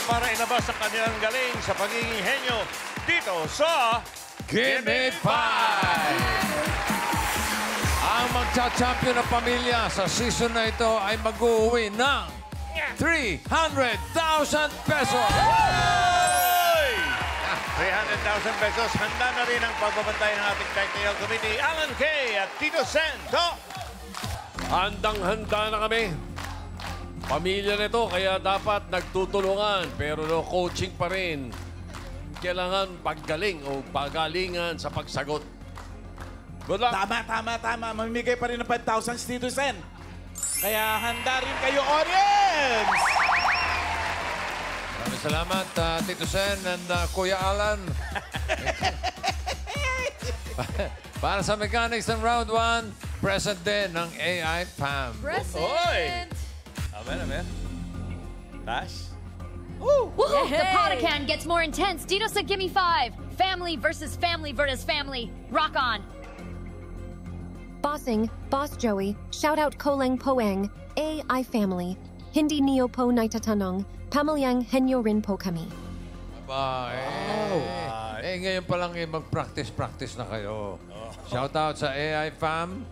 para ilabas ang kanilang galing sa pagiging henyo dito sa Gimme 5! Ang magcha-champion na pamilya sa season na ito ay mag-uwi ng 300,000 pesos! 300,000 pesos. Handa na rin ang pagbabantay ng ating technical committee, Alan Kay at Tito Sen. Handang-handa na kami. Pamilya nito, kaya dapat nagtutulungan. Pero no coaching pa rin. Kailangan paggaling o pagalingan sa pagsagot. Good luck! Tama. Mamimigay pa rin ng 5,000 si Tito Sen. Kaya handa rin kayo, audience! Maraming salamat, Tito Sen and Kuya Alan. Para sa mechanics ng round 1, present din ng AI Fam. Present! Amen. Tash? Woohoo! The Podacan gets more intense. Dito said gimme 5. Family versus family versus family. Rock on. Bossing, Boss Joey, shout out Koleng Poeng, AI family, Hindi Neo Po Naitatanong, Pamalyang Henyo Rin Po kami. Ngayon pa lang mag-practice na kayo. Shout out sa AI Fam.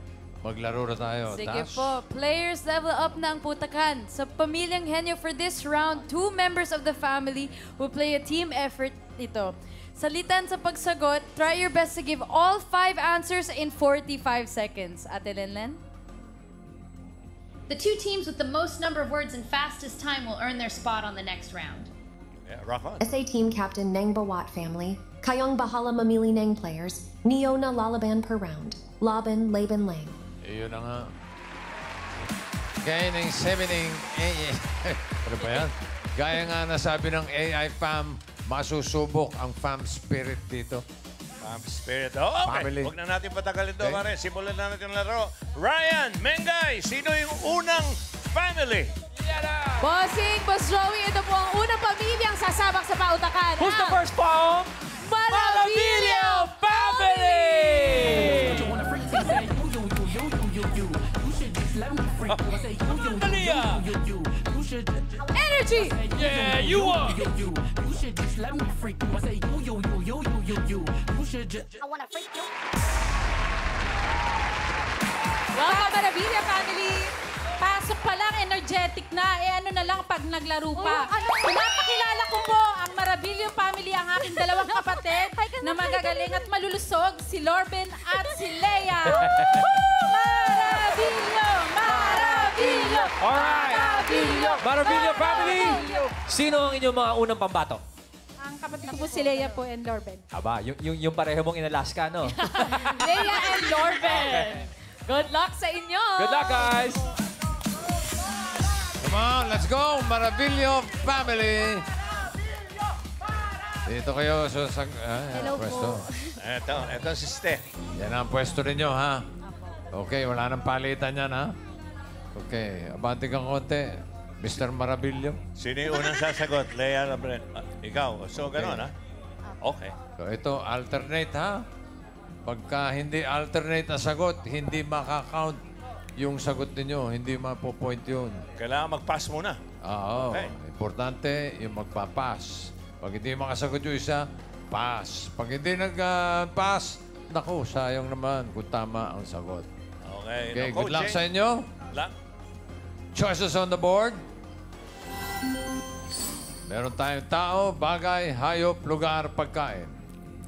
Maglaro na tayo. Sige Tash? po. Players level up na ang putakan. Sa pamilyang henyo for this round, 2 members of the family will play a team effort ito. Salitan sa pagsagot, try your best to give all 5 answers in 45 seconds. Ate Lenlen? The 2 teams with the most number of words in fastest time will earn their spot on the next round. Yeah, rock on. SA Team Captain Nang Bawat family, Kayong Bahala Mamili Nang players, Neo na Lalaban per round, Laban Laban Lang. Iyon na nga. Gaya ng semining ano ba yan? Gaya nga nasabi ng AI Fam, masusubok ang fam spirit dito. Fam spirit. Oh, okay. Family. Huwag na natin patagalin ito, Okay. pare. Simulan na natin ang laro. Ryan, Mengay, sino yung unang family? Bossing, Boss Joey, ito po ang unang pamilyang sasabak sa pautakan. Who's the first poem? Malavillo Family! Malia! Energy! Yeah, you are! Welcome, Maravilla family! Pasok pa lang, energetic na. Ano na lang pag naglaro pa. Pinapakilala ko po ang Maravillo family, ang aking dalawang kapatid na magagaling at malulusog, si Lorben at si Leia. Maravillo! Alright! Maravillo family! Sino ang inyong mga unang pambato? Ang kapatid ko po si Leia po and Lorben. Aba, yung pareho mong in-Alaska, no? Leia and Lorben! Good luck sa inyo! Good luck, guys! Come on, let's go! Maravillo Family! Dito kayo sa pwesto. Ito si Steph. Yan ang pwesto ninyo, ha? Okay, wala nang palitan yan, ha? Okay, abante kang konti. Mr. Maravillo. Sino yung unang sasagot? Leia Labren. Ikaw. So, gano'n, ha? Okay. So, ito, alternate, ha? Pagka hindi alternate na sagot, hindi makakount yung sagot ninyo. Hindi mapo-point yun. Kailangan mag-pass muna. Oo. Okay. Importante yung magpapass. Pag hindi makasagot yung isa, pass. Pag hindi nag-pass, naku, sayang naman kung tama ang sagot. Okay. Okay, No good luck coaching. sa inyo. Good luck. Choices on the board. Meron tayong tao, bagay, hayop, lugar, pagkain.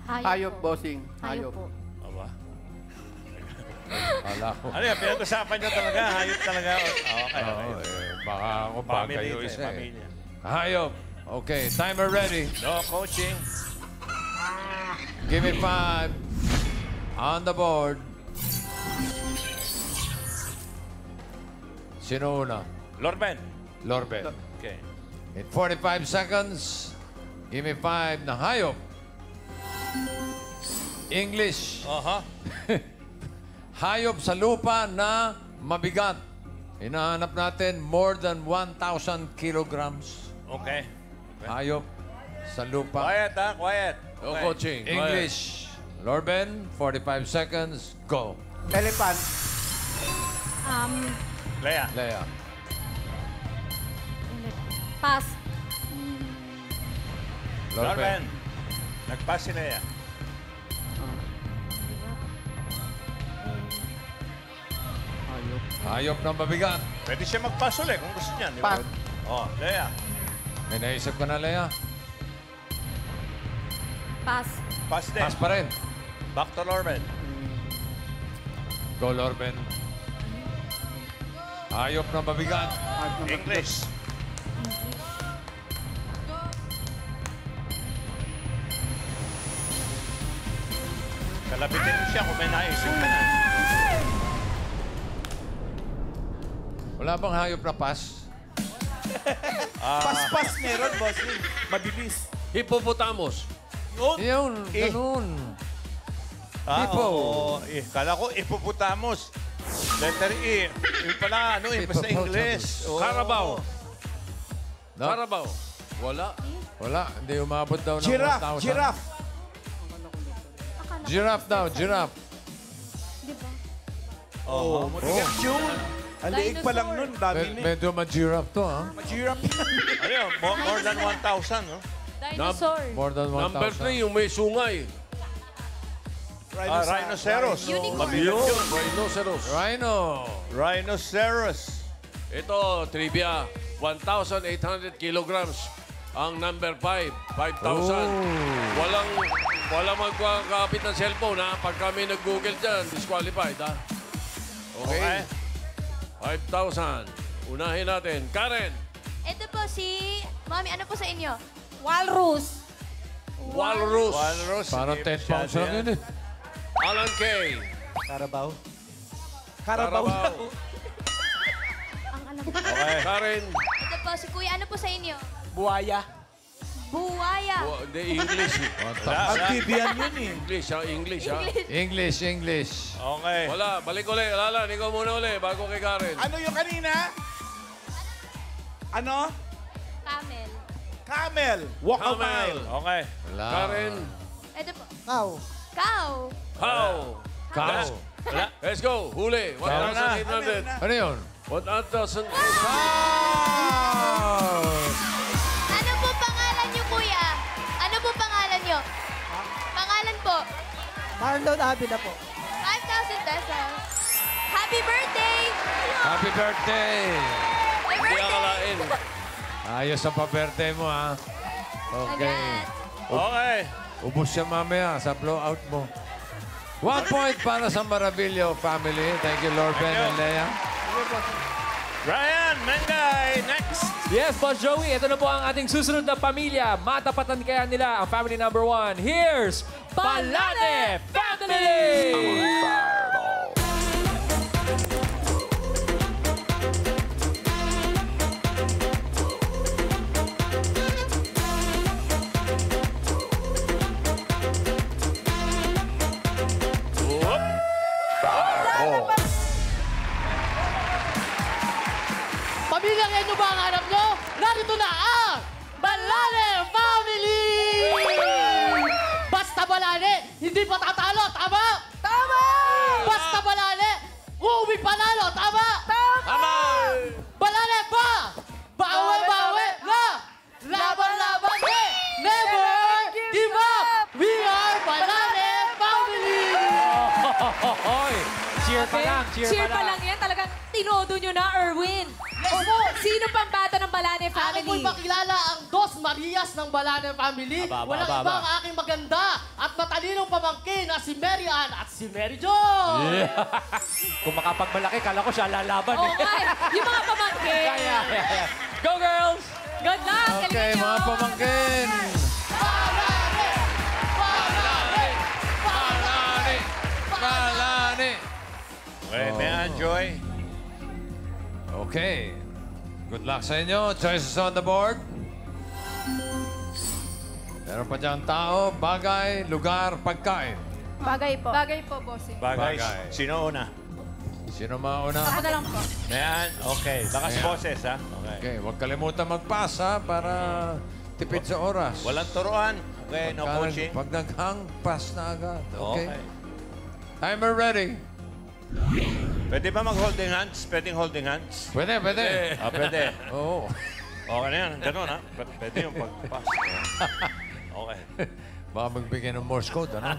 Hayop, bossing. Hayop. Aba. Kala ko. Ano yan? Pinag-usapan nyo talaga? Hayop talaga? Okay. Oo, baka ako bagay Family yung ito, isa eh. pamilya. Hayop. Okay, timer ready. No coaching. Give me 5. On the board. Sino una? Lorben. Lorben. Okay. In 45 seconds, give me 5 na hayop. English. Aha. Hayop sa lupa na mabigat. Hinahanap natin more than 1,000 kilograms. Okay. Hayop sa lupa. Quiet, ha? Quiet. No Okay. coaching. English. Lorben, 45 seconds. Go. Elephant. Leia. Lea. Pass. Lorben. Nag-pass si Lea. Hayop ng mabigat. Pwede siya mag-pass ulit kung gusto niya. Di ba? Pass. Oh, Lea. May naisip ka na, Lea? Pass. Pass din. Pass pa rin. Back to Lorben. Go, Lorben. Hayop ng mabigat. English. Kalapitin mo siya kung may naisip ka na. Wala bang hayop na pass? Pas-pas meron, bossing. Mabilis. Hippopotamus. Yun, ganun. Hippo. Oo. Kala ko, ipuputamos. Letter E. Yung pala, ano, basta English. Oo. Carabao. No? Carabao. Wala. Wala, hindi umabot daw ng Giraffe. 1,000. Giraffe. Giraffe daw, giraffe. Oo. Matigas yun. Ang liig pa lang nun. Dami na eh. Medyo ma-giraffe to, ha? Giraffe. Ano yun? More than 1,000, no? Dinosaur. More than 1,000. Number 3, yung may sungay. Rhinoceros. Mabigat Yun, yun. rhinoceros. Rhino. Rhinoceros. Ito, trivia. 1,800 kilograms. Ang number 5, 5,000. Walang magkakapit ng cellphone, ha? Pag kami nag-google dyan, disqualified, ha? Okay? 5,000. Unahin natin. Karen. Ito po si... Mami, ano po sa inyo? Walrus. Walrus. Walrus. Parang 10 pounds lang yun, eh. Alan Kay. Carabao. Carabao. Ang alam ko. Okay. Karen. Ito po si Kuya, ano po sa inyo? Buhaya. Buwaya. Hindi, English. Amphibian yun eh. English, ha? English, ha? English, English. Okay. Wala, balik ulit. Lala, ikaw muna ulit bago kay Karen. Ano yung kanina? Ano? Camel. Camel. Walk a Camel. mile. Okay. Wala. Karen. Ito po. Cow. Cow. How? Cow. Wala. Let's go. Huli. 1,800. Ano yun? 1,800. Ano po pangalan niyo, Kuya? Ano po pangalan niyo? Pangalan po. Marlon Avila po. 5,000 pesos. Happy birthday! Happy birthday! Happy Hindi birthday! akalain. Ayos ang pa-birthday mo, ha? Okay. Agad. Okay. Ubus siya mamaya sa blowout mo. 1 point para sa Maravillo family. Thank you, Lord Ben and Lea. Ryan Mengay, next. Yes, Boss Joey, ito na po ang ating susunod na pamilya. Matapatan kaya nila ang family number 1. Here's Balane Family! Pamilyang yan ba ang hanap nyo? Narito na ang Balane Family! Basta Balane, hindi pa tatalo, tama? Tama! Basta Balane, uuwi panalo, tama? Tama! Balane ba? Bawi-bawi na! Laban-laban na! Never give up! We are Balane Family! Hoy! Cheer pa lang, Cheer pa lang yan. Talagang tinodo nyo na, Erwin. Opo, sino pang bata ng Balane Ako Family? po'y makilala ang Dos Marias ng Balane Family. Walang iba ang aking maganda at matalinong pamangkin na si Mary Ann at si Mary Jo. Kung makapagmalaki, kala ko siya lalaban. Oo eh. nga, yung mga pamangkin. Go, girls! Good luck! Okay, galingan nyo. mga pamangkin. Balane! Balane! Balane! Balane! Okay, may enjoy. Okay. Good luck sa inyo. Choices on the board. Meron pa dyan tao, bagay, lugar, pagkain. Bagay po. Bagay po, bossing. Bagay. Bagay. Sino una? Sino mauna? Ako na lang po. Ayan. Okay. Lakas Ayan. boses, ha? Okay. Okay, huwag kalimutan mag-pass, ha, para tipid sa oras. Walang turuan. Okay, no coaching. Pag naghang, pass na agad. Okay? Okay. Timer ready. Pwede ba mag-holding hands? Pwedeng holding hands? Pwede, pwede. Ah, pwede. Oo. Okay na yan. Ganun, ha? Pwede yung pag-pass. Okay. Baka magbigay ng Morse code, ano?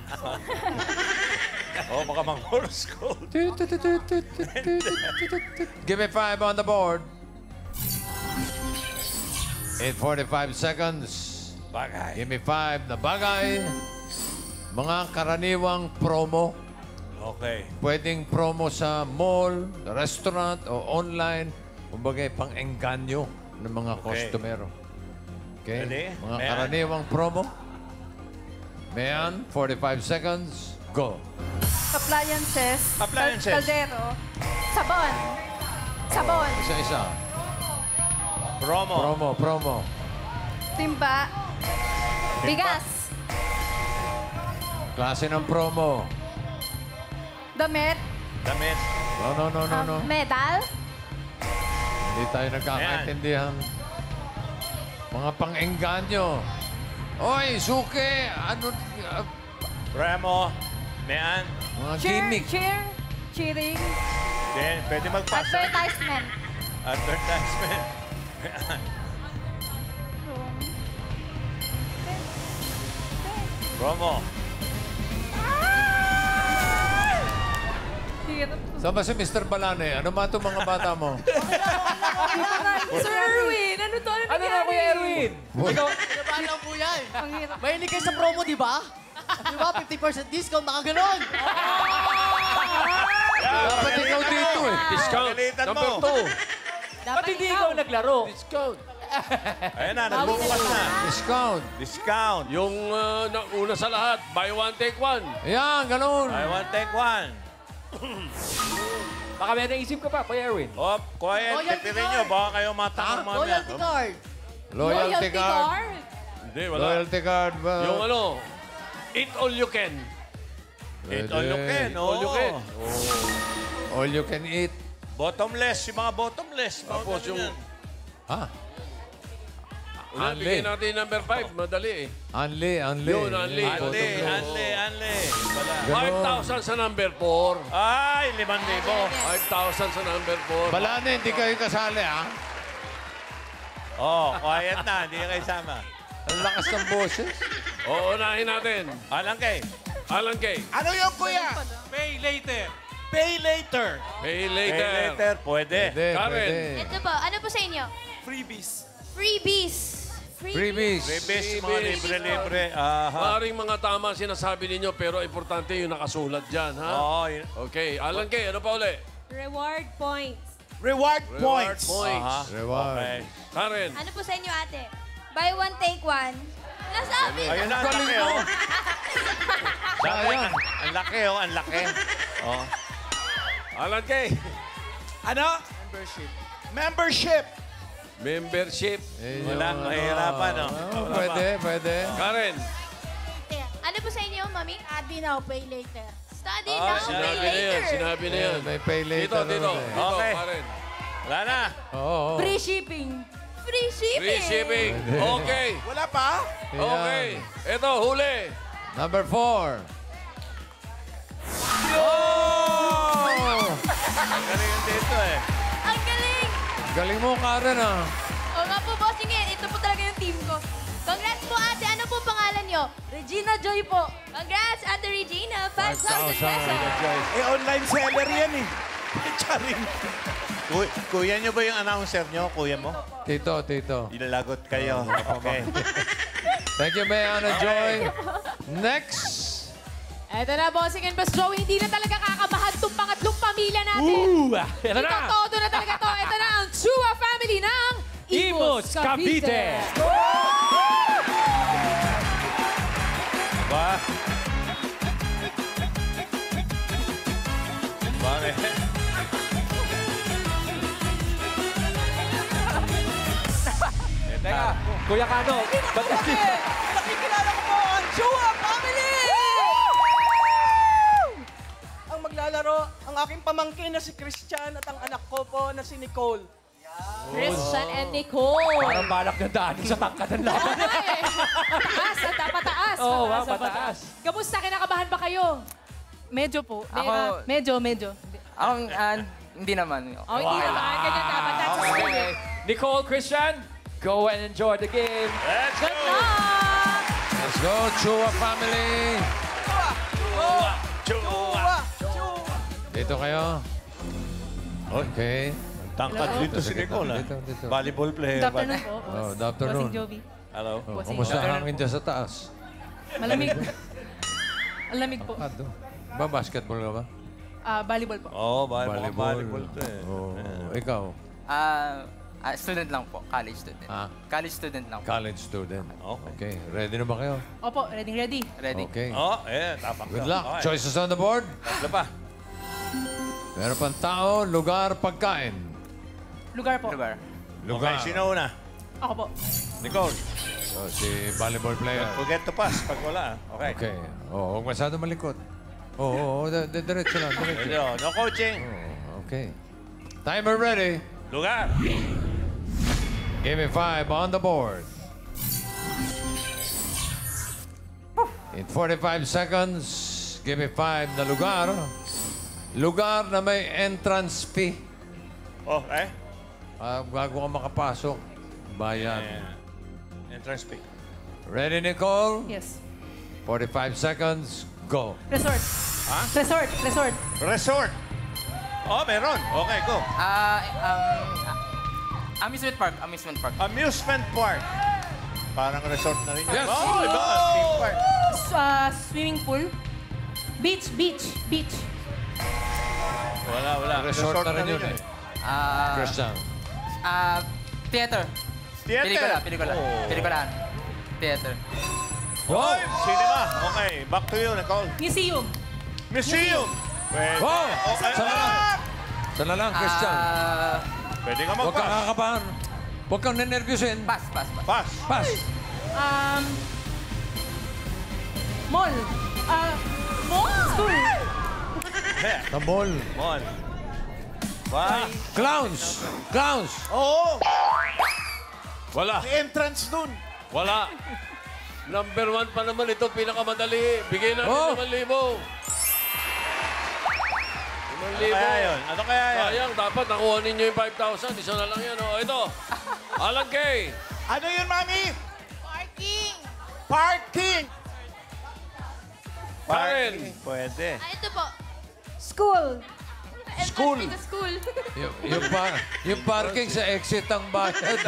Oh, baka mang-Morse code. Give me 5 on the board. 8:45 seconds. Bagay. Give me 5 na bagay. Mga karaniwang promo. Okay. Pwedeng promo sa mall, restaurant, o online. Kumbaga, pang-engganyo ng mga customer. Okay? Ready? Mga Mayan. karaniwang promo. Mayan, 45 seconds. Go. Appliances. Appliances. Kaldero. Sabon. Sabon. Isa-isa. Promo. Promo. Timba. Bigas. Klase ng promo. Damit. Damit. No. Medal. Hindi tayo nagkakaintindihan. Mga pang-engganyo. Oy, suke! Ano? Remo. Mayan. Mga gimmick. Cheering. Then, pwede magpasa. Advertisement. Advertisement. Promo. Hirap. Saan ba si Mr. Balane? Ano ba itong mga bata mo? Sir Erwin, ano to? Ano Ano na, Kuya Erwin? Ikaw, Kinabahan lang po yan. Ang hirap. Mahilig kayo sa promo, di ba? Di ba? 50% discount, mga ganon. Dapat ikaw dito eh. Discount. Pilitan Number mo. 2. ba't hindi ikaw naglaro? Discount. Ayan na, nagbubukas na. Discount. Discount. Yung una sa lahat, buy one, take one. Ayan, ganun. I want take one. Baka may naisip ka pa, Kuya Erwin. Op, quiet. Loyalty Tipirin nyo. card. Baka kayo matanong mamaya. Loyalty card. Loyalty card. Hindi, wala. Loyalty card ba? Yung ano, eat all you can. Eat all you can. All you can. All you can eat. Bottomless. Yung mga bottomless. Tapos yung... Ha? Una, Anli. bigyan natin number 5. Madali eh. Anli. Yun, Anli. Anli. Wala. Ganun. 5,000 sa number 4. Ay, 5,000. 5,000 sa number 4. Balane, hindi kayo kasali, ha? Oh, quiet na. Hindi kayo sama. Ang lakas ng boses. Uunahin natin. Alang kay. Alan Kay. Ano yung kuya? Pay later. Pay later. Pay Pay later. later. Pwede. Karen. Ito po, ano po sa inyo? Freebies. Freebies. Freebies. Freebies, mga libre-libre. Aha. Maring mga tama sinasabi ninyo, pero importante yung nakasulat dyan, ha? Oo, yun. Okay, Alan Kay, ano pa uli? Reward points. Reward Reward points. points. Aha. Reward. Okay. Karen. Ano po sa inyo, ate? Buy one, take one. Nasabi! Ayun na, ang laki, oh. Sabi, Sayang. ang laki, oh. Ang laki. Oh. Alan Kay. Ano? Membership. Membership. Eh, Wala, yung mahirapan, no? Pwede. Karen. Ano po sa inyo, mami? Study now, pay later. Study now, pay Sinabi na yan, later. sinabi na yan. May pay later. Dito, naman eh. dito, Okay. Karen. Wala na. Oo. Free shipping. Free shipping. Free shipping. Okay. Wala pa? Okay. Ito, huli. Number 4. Ang galing yun dito, eh. Ang galing! Galing mo, Karen, ah. O nga po, bossing eh. Ito po talaga yung team ko. Congrats po, ate. Ano po pangalan nyo? Regina Joy po. Congrats, ate Regina. 5,000 pesos. Eh, online seller yan eh. Charing. Kuya nyo ba yung announcer nyo? Kuya mo? Tito. Ilalagot kayo. Okay. Thank you, Mayana Joy. Next. Eto na, bossing and boss Joey. Hindi na talaga kakabahan itong pangatlong pamilya natin. Ito na! Todo na talaga to. Ito na ang Chua family ng Imus Cavite. Ba? Bakit? Teka, Kuya Kano, ba't kasi... Nakikilala ko po ang Chua Family! Ang maglalaro, ang aking pamangkin na si Christian at ang anak ko po na si Nicole. Christian and Nicole. Parang balak na daan sa tangkad ng laban. Pataas, pataas. Oo, Pataas, pataas. Kamusta? Kinakabahan ba kayo? Medyo po. Medyo. Ako, hindi naman. Oh, hindi naman. Ganyan dapat. That's okay. Nicole, Christian, go and enjoy the game. Let's Good go! luck! Let's go, Chua family. Dito kayo. Okay. Tangkad dito si Nicole. Dito. Volleyball player. Good afternoon po. Oh, good afternoon. Bossing Jovi. Hello. Oh, kumusta ang hangin dyan sa taas? Malamig. Ang lamig po. Basketball ka ba? Volleyball po. Oh, volleyball to eh. Oh, ikaw? Student lang po. College student. College student lang po. College student. Okay. Ready na ba kayo? Opo, ready. Ready. Okay. Tapak Good luck. Choices on the board. Tatlo pa. Meron pang tao, lugar, pagkain. Lugar po. Lugar. Lugar. Okay, sino una? Ako po. Nicole. So, si volleyball player. Forget to pass pag wala. Okay. Okay. Oh, huwag masyado malikot. Diretso lang. No coaching. Okay. Timer ready. Lugar. Give me 5 on the board. In 45 seconds, give me 5 na lugar. Lugar na may entrance fee. Okay. Bago ka makapasok, bayad. Entrance fee. Ready, Nicole? Yes. 45 seconds, go. Resort. Ha? Resort. Resort. Oh, meron. Okay, go. Amusement park. Amusement park. Parang resort na rin. Yes. Oh, iba. Theme park. Swimming pool. Beach. Wala. Resort na rin yun eh. Christian. Theater. Pelikula. Pelikulaan. Theater. Oh, cinema. Okay, back to you, Nicole. Museum. Pwede. Oh! Okay. Sana lang, Christian. Pwede ka Huwag kang mag-pass. kakabahan. Huwag kang nenervyusin. Pass. Pass. Mall. School. The mall. Mall. Bye. Clowns. Oo. Wala. Entrance dun. Wala. Number 1 pa naman ito, pinakamadali. Bigay natin 5,000. Ano kaya yun? Sayang, dapat nakuha ninyo yung 5,000. Isa na lang yan. Oh, ito. Alan Kay. Ano yun, Mami? Parking. Karen. Pwede. Ito po. School. School. School. Yung parking sa exit ang bayad.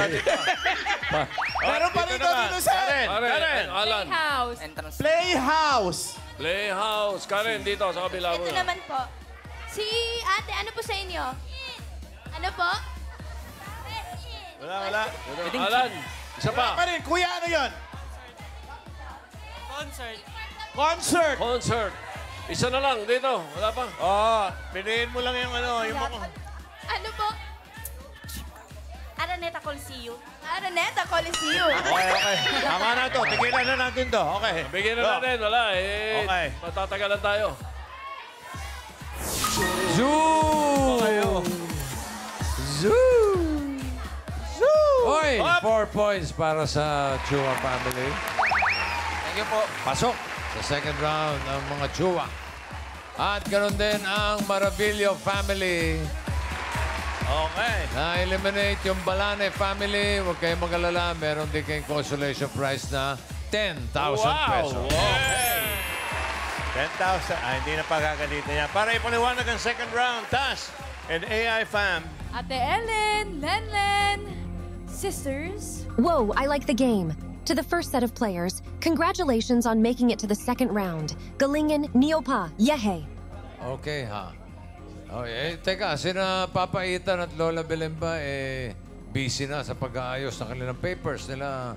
Meron pa rito, Sen. Karen. Alan. House. Playhouse. Playhouse. Karen, dito sa kabila mo. Ito naman po. Si ate, ano po sa inyo? Ano po? Wala. Alan. Isa pa. Pa rin. Kuya, ano yun? Concert. Isa na lang dito. Wala pa. Piliin mo lang yung ano. Ano po? Araneta Coliseum. Araneta Coliseum. Okay. Tama na to. Tigilan na natin to. Okay. Bigyan na natin. Wala eh. Okay. Matatagalan tayo. Zoo! Oy! 4 points para sa Chua family. Thank you po. Pasok sa second round ng mga Chua. At ganoon din ang Maravillo family. Okay. Na-eliminate yung Balane family. Huwag kayong mag-alala. Meron din kayong consolation prize na 10,000 pesos. Okay. 10,000. Hindi na pagkagalitan niya. Para ipaliwanag ang second round, Tash and AI fam. Ate Ellen, Lenlen, sisters. Whoa, I like the game. To the first set of players, congratulations on making it to the second round. Galingin, Neopa, Yehe. Okay, ha? Teka, sina Papa Ethan at Lola Belen ba, busy na sa pag-aayos ng kanilang papers nila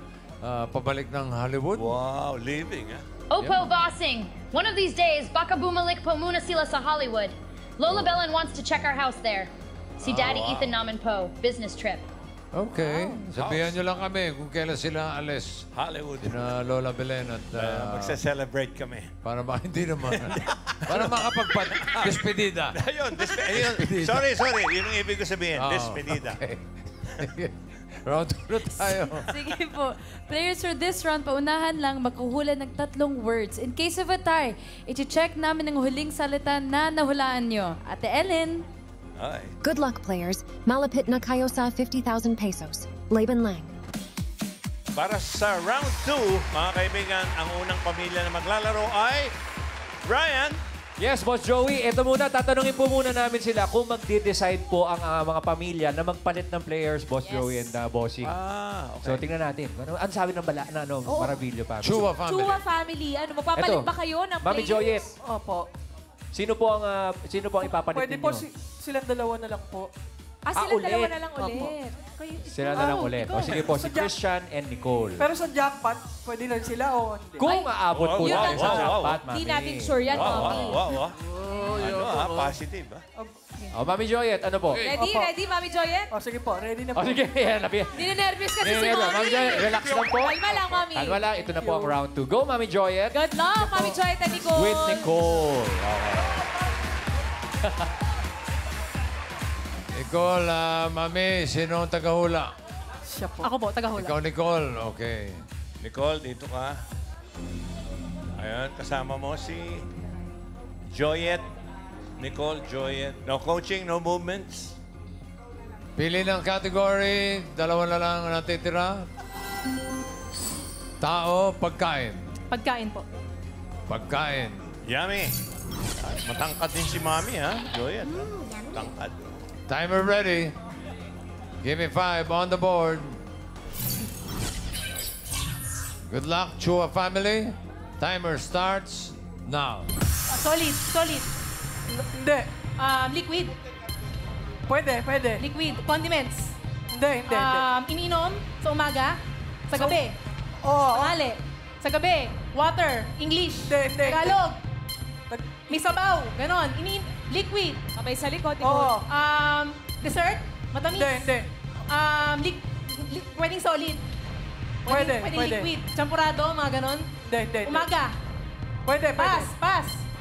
pabalik ng Hollywood? Wow, leaving, Opo Bossing. One of these days, baka bumalik po muna sila sa Hollywood. Lola Belen wants to check our house there. Si Daddy Ethan naman po, business trip. Okay. Sabihan nyo lang kami kung kailan sila alis. Hollywood. Sina Lola Belen at... magsa-celebrate kami. Para hindi naman. Para makapag-despedida. Ayun. Sorry. Yun ang ibig ko sabihin. Despedida. Okay. Round 2 na tayo. Sige po. Players for this round, paunahan lang magkuhula ng 3 words. In case of a tie, iti-check namin ang huling salita na nahulaan nyo. Ate Ellen. Good luck, players. Malapit na kayo sa 50,000 pesos. Laban lang. Para sa round 2, mga kaibigan, ang unang pamilya na maglalaro ay Ryan. Yes, Boss Joey. Ito muna, tatanungin po muna namin sila kung magde-decide po ang mga pamilya na magpalit ng players, Boss Joey and Bossing. Okay. So, tingnan natin. Ano sabi ng Maravillo family? Chua family. Chua family. Ano, magpapalit Eto, ba kayo ng Mami players? Joyet, Opo. sino po ang ipapalit Pwede ninyo? po silang dalawa na lang po. Silang ulit. dalawa na lang ulit. Sila na lang ulit. O sige po, si Christian and Nicole. Pero sa jackpot, pwede na sila o hindi? Kung aabot po Yun natin ang- sa jackpot, Mami. Hindi natin sure yan, Mami. Positive, ha? O, Mami Joyet, ano po? Ready? Opo. Ready, Mami Joyet? O sige po, ready na O po. sige, yan. Ninenervous kasi si Mami. Mami Joyet, relax lang po. Kalma lang, Mami. Kalma lang, ito na po ang round 2. Go, Mami Joyet. Good luck, Mami Joyet and Nicole. With Nicole. Okay. Nicole, Mami, sino ang tagahula? Siya po. Ako po, tagahula. Ikaw, Nicole. Okay. Nicole, dito ka. Ayan, kasama mo si Joyet. Nicole, Joyet. No coaching, no movements. Pili ng category. Dalawa na lang ang natitira. Tao, pagkain. Pagkain po. Pagkain. Yummy. Ay, matangkad din si Mami, ha? Joyet. Matangkad. Timer ready. Give me 5 on the board. Good luck, Chua family. Timer starts now. Solid, solid. Hindi. Liquid. Pwede. Liquid. Condiments. Hindi. Ininom sa umaga, sa gabi. Oo. Tanghali. Sa gabi. Water. English. Hindi. Tagalog. May sabaw. Ganon. Liquid. Sabay sa likod. Oo. Dessert. Matamis. Hindi. Pwedeng solid. Pwede. Pwedeng liquid. Champurado, mga ganon. Hindi. Umaga. Pwede. Pass.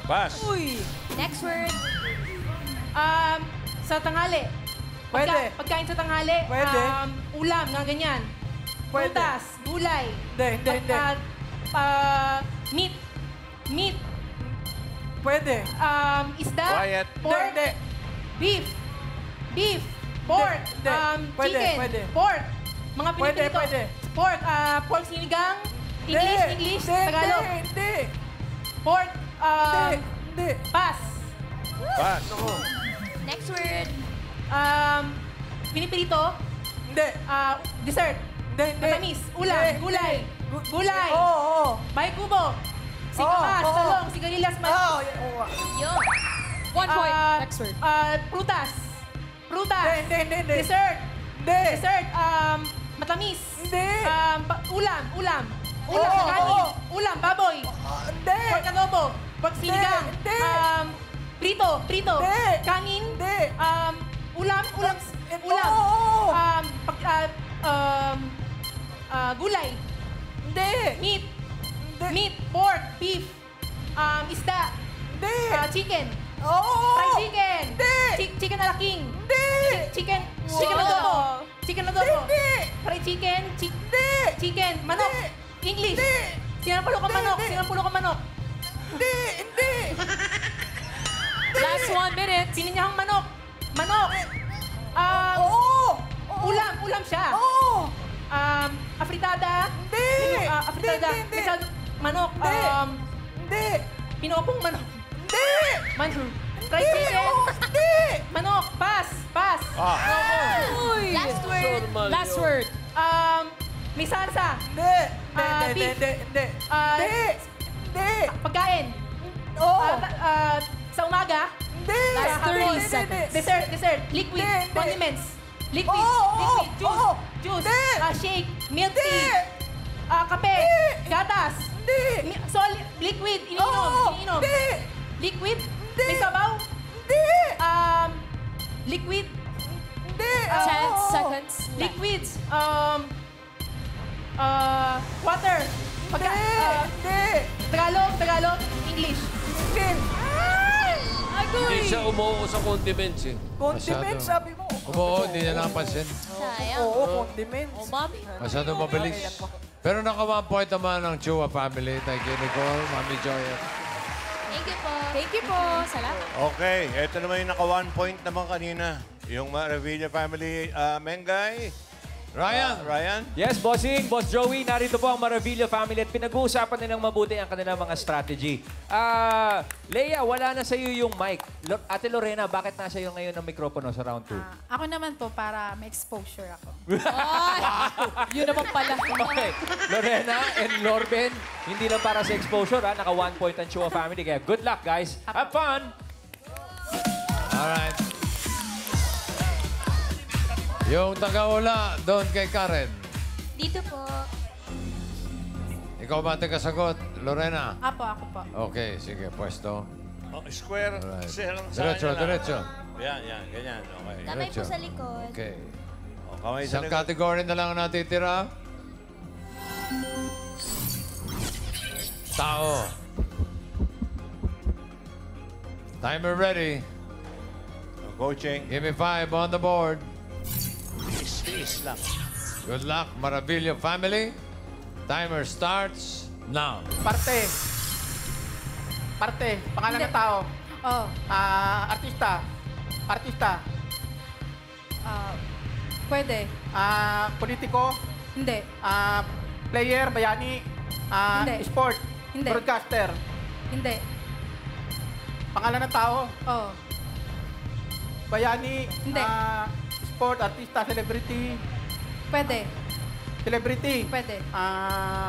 Pass. Uy. Next word. Sa tanghali. Pwede. Pagkain sa tanghali. Pwede. Ulam, nga ganyan. Pwede. Prutas, gulay. Hindi. Meat. Pwede. Isda. Quiet. Pork. Hindi. Beef. Pork. Hindi. Pwede, Chicken. pwede. Pork. Mga pinipili Pwede. Pork. Pork sinigang. English. Tagalog. Hindi. Pork. Hindi. Pass. Pass. Next word. Pinipirito. Hindi. Dessert. Hindi. Matamis. Ulam. Hindi. Gulay. Gulay. Oo. Bay kubo. Singkamas. Oo. Talong. Sigarilyas. Oo. Yun. 1 point. Next word. Prutas. Hindi. Dessert. Hindi. Dessert. Matamis. Hindi. Ulam. Oo. Kanin. Ulam. Baboy. Hindi. Pork adobo. Pork sinigang. Hindi. Prito. Hindi. Kanin. Hindi. Ulam. Oo. Gulay. Hindi. Meat. Hindi. Meat. Pork. Beef. Isda. Hindi. Chicken. Oo. Fried chicken. Hindi. Chicken ala king. Hindi. Chicken Wow. adobo. Chicken adobo. Hindi. Fried chicken. Hindi. Chicken. Manok. Hindi. English. Hindi. Sinapulo ka manok. Hindi. Sinapulo ka manok. Hindi. Last 1 minute. Sininyahang manok. Manok. Oo. Ulam siya. Oo. Afritada. Hindi. Afritada. Hindi. Masyado- Manok. Hindi. Pinopong manok. Hindi. Manok. Fried chicken. Hindi. Manok. Pass. Uy. Last word. Last word. May salsa. Hindi. Beef. Hindi. Pagkain. Oo. Sa umaga. Hindi. Last 30 seconds. Dessert. Liquid. Hindi. Condiments. Liquid. Oo. Juice. Hindi. Shake. Milk Hindi. tea. Kape. Hindi. Gatas. Hindi. Liquid. Oo. Iniinom. Hindi. Liquid. Hindi. May sabaw. Hindi. Liquid. Hindi. 10 Oo. seconds. Liquids. Water. Hindi. Tagalog. English. Hindi. Hindi siya umuo sa condiments eh. Condiments, sabi mo. Oo, hindi niya napansin. Sayang. Oo, condiments. Oh, Mami. Masyadong mabilis. Pero naka 1 point naman ang Chua family. Thank you, Nicole, Mami Joyet. Thank you po. Thank you po. Salamat. Okay, ito naman yung naka 1 point naman kanina. Yung Maravilla family, Mengay, Ryan? Yes, bossing. Boss Joey, narito po ang Maravilla family at pinag-uusapan nilang mabuti ang kanilang mga strategy. Leia, wala na sa iyo yung mic. Ate Lorena, bakit nasa iyo ngayon ang mikropono sa round 2? Ako naman po para may exposure ako. Yun naman pala. Okay. Lorena and Lorben, hindi lang para sa exposure, ha? Naka 1 point ang Chua family. Kaya good luck, guys. Have fun! Alright. Yung taga-ula, doon kay Karen. Dito po. Ikaw ba taga-sagot, Lorena? Ako po. Okay, sige, pwesto. Square. Alright. Sa Diretso, kanya lang. diretso. Yan, ganyan. Okay. Kamay po sa likod. Okay. Kamay sa Isang likod. category na lang ang natitira. Tao. Timer ready. Coaching. Give me 5 on the board. Please lang. Good luck, Maravilla family. Timer starts now. Parte. Pangalan ng tao. Oh. Artista. Pwede. Politiko. Hindi. Player, bayani. Hindi. Sport. Hindi. Broadcaster. Hindi. Pangalan ng tao. Oh. Bayani. Hindi. Sport, artista, celebrity. Pwede. Celebrity. Pwede.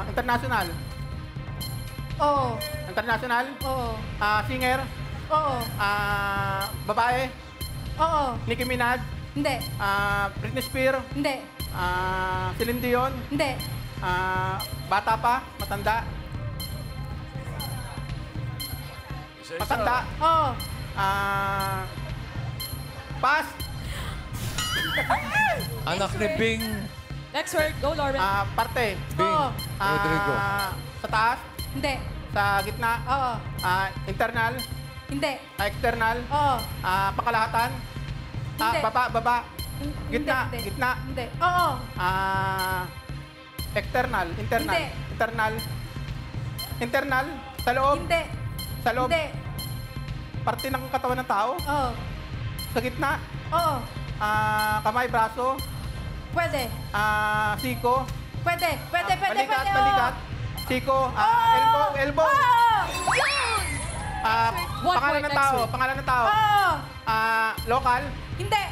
International. Oo. International. Oo. Singer. Oo. Babae. Oo. Nicki Minaj. Hindi. Britney Spears. Hindi. Celine Dion. Hindi. Bata pa. Matanda. Matanda. Oo. Pass. Anak ni Bing. Next word. Go, Lauren. Parte. Bing. Oo. Rodrigo. Sa taas. Hindi. Sa gitna. Oo. Internal. Hindi. External. Oo. Pakalahatan. Hindi. Baba. Gitna. Hindi. Gitna. Hindi. Oo. External. Internal. Hindi. Internal. Internal. Sa loob. Hindi. Sa loob. Hindi. Parte ng katawan ng tao. Oo. Sa gitna. Oo. Kamay, braso. Pwede. Siko. Pwede. Balikat. oo. Balikat. Siko. Elbow. Oo. Pangalan ng tao. Pangalan ng tao. Oo. Local. Hindi.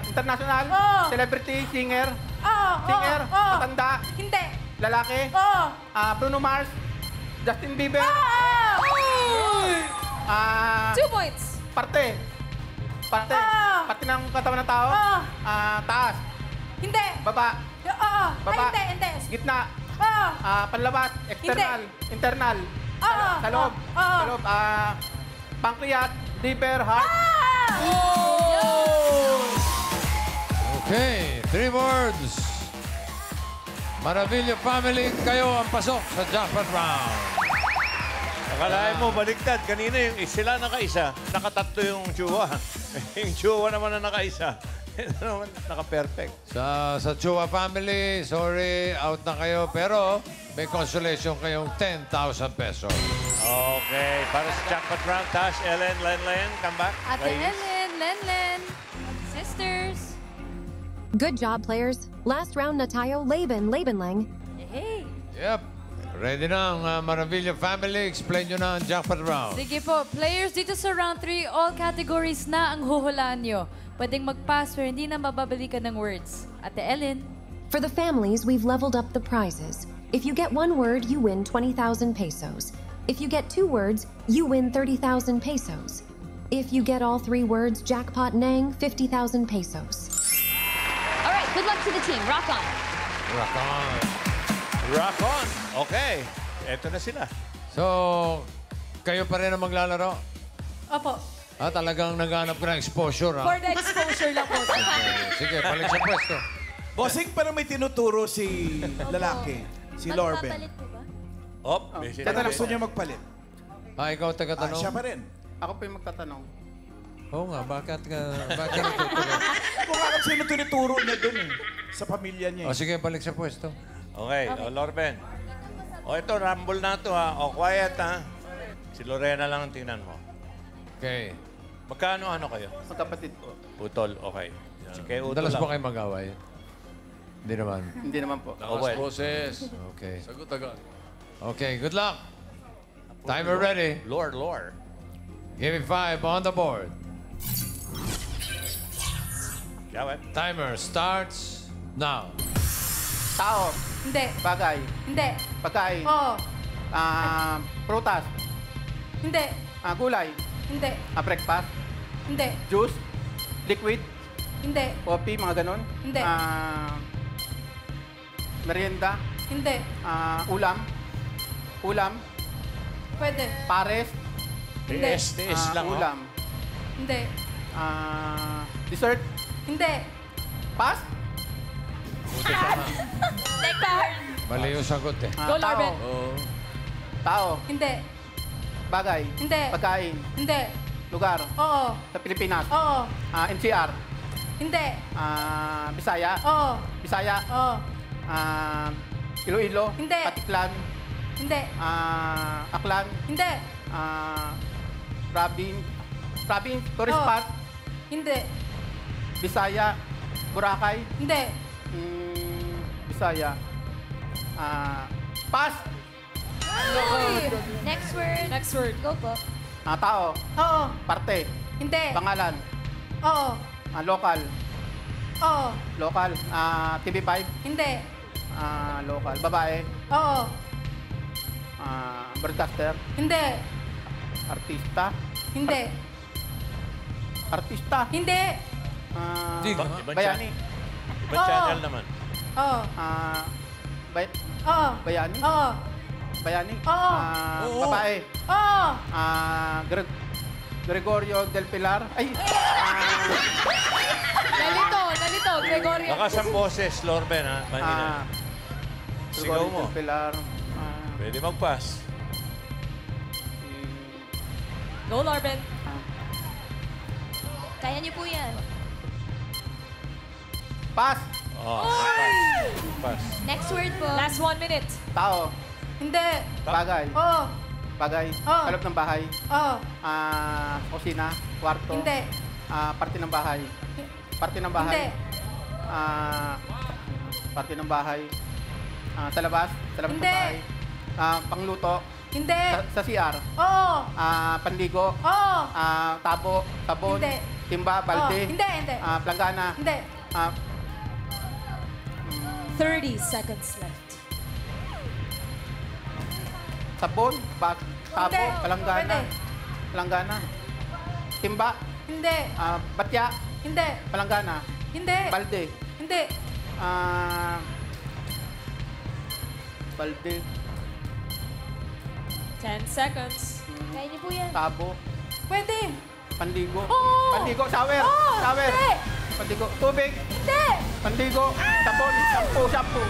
International. Oo. Celebrity. Singer. Oo. Singer. Oo. Matanda. Hindi. Lalaki. Oo. Bruno Mars. Justin Bieber. Oo. 2 points. Parte. Parte ng katawan ng tao. Oo. Taas. Hindi. Baba. Oo. Baba. Ay, hindi. Gitna. Oo. Panlabas. External. Internal. Oo. Sa loob. Oo. Sa loob. Pancreas. Liver. Heart. Okay, 3 words. Maravilla family, kayo ang pasok sa jackpot round. Akalain mo, baliktad. Kanina yung sila nakaisa, nakatatlo yung Chua. Yung Chua naman na nakaisa. Naka-perfect. Sa Chua family, sorry, out na kayo. Pero may consolation kayong 10,000 pesos. Okay, para sa jackpot round, Tash, Ellen, Len, come back. Ate Ladies. Ellen, Len. Sisters. Good job, players. Last round na tayo, Laban-Lang. Hey. Yep. Ready na ang Maravilla family. Explain nyo na ang jackpot round. Sige po, players dito sa round 3, all categories na ang huhulaan nyo. Pwedeng mag-pass pero hindi na mababalikan ng words. Ate Ellen. For the families, we've leveled up the prizes. If you get 1 word, you win 20,000 pesos. If you get 2 words, you win 30,000 pesos. If you get all 3 words, jackpot nang 50,000 pesos. All right, good luck to the team. Rock on. Rock on. Rock on. Okay, eto na sila. So, kayo pa rin ang maglalaro? Opo. Talagang naghanap ka ng exposure, ha? For the exposure lang po. Sige, balik sa pwesto. Bossing, pero may tinuturo si lalaki, si Lorben. Magpapalit po ba? May Kaya sinabi. gusto niya magpalit. Ikaw taga-tanong? Siya pa rin. Ako po yung magtatanong. Oo nga, bakit natuturo? Kung alam sino tinuturo niya dun sa pamilya niya. O sige, balik sa pwesto. Okay, Lorben. Ito, rumble na to, ha? Quiet, ha? Si Lorena lang ang tingnan mo. Okay. Magkano kayo? Magkapatid po. Putol, okay. Si kay Uto Dalas lang. ba kayo mag-away? Hindi naman. Hindi naman po. Lakas boses. Okay. Sagot agad. Okay, good luck. Timer ready. Lord. Give me 5 on the board. Jawet. Timer starts now. Tao. Hindi. Bagay. Hindi. Pagkain. Oo. Prutas. Hindi. Gulay. Hindi. Breakfast. Hindi. Juice. Liquid. Hindi. Coffee, mga ganon. Hindi. Merienda. Hindi. Ulam. Ulam. Pwede. Pares. Hindi. Tiis lang. oh. Ulam. Hindi. Dessert. Hindi. Pas. Mali yung sagot eh. Go, Larben. Tao. Hindi. Bagay. Hindi. Pagkain. Hindi. Lugar. Oo. Sa Pilipinas. Oo. NCR. Hindi. Bisaya. Oo. Bisaya. Oo. Iloilo. Hindi. Patiklan. Hindi. Aklan. Hindi. Province. Tourist Oh. spot. Hindi. Bisaya. Boracay. Hindi. Bisaya. Pas. Next word. Next word. Go po. Tao. Oo. Parte. Hindi. Pangalan. Oo. Local. Oo. Local. TV5. Hindi. Local. Babae. Oo. Broadcaster. Hindi. Artista. Hindi. Artista. Hindi. Ibang Bayani. Ibang channel naman. Oo. Oo. Bayani. Oo. Bayani. Oo. Babae. Oo. Gregorio del Pilar. Ay. Nalito. Gregorio. Lakas ang boses, Lorben, ha? Mahina. Sigaw Gregorio mo. del Pilar. Pwede mag-pass. Go, Larben. Kaya niyo po yan. Pas. Pass. Next word po. Last 1 minute. Tao. Hindi. Bagay. Oo. Bagay. Oh. Kalap ng bahay. Oo. Kusina. Kwarto. Hindi. Parte ng bahay. Parte ng bahay. Hindi. Parte ng bahay. Sa labas. Sa labas ng Hindi. bahay. Pangluto. Hindi. Sa CR. Oo. Panligo. Oo. Tabo. Sabon. Hindi. Timba. Balde. Hindi. Planggana. Hindi. 30 seconds left. Sabon. Tabo. Hindi. Palanggana. Pwede. Palanggana. Timba. Hindi. Batya. Hindi. Palanggana. Hindi. Balde. Hindi. Balde. 10 seconds. Kaya niyo po yan. Tabo. Pwede. Panligo. Oo. Panligo. Shower. Oo. Shower. Hindi. Panligo. Tubig. Hindi. Panligo. Sabon. Shampoo.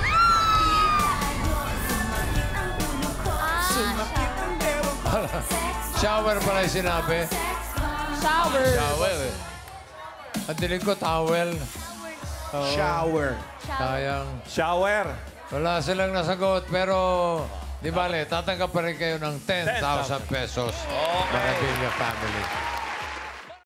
Shower pala yung sinabi. Shower. Shower eh. Ang dinig ko, towel. Shower. Sayang. Shower. Wala silang nasagot, pero di bale, tatanggap pa rin kayo ng 10,000 pesos. Okay. Marabilia family.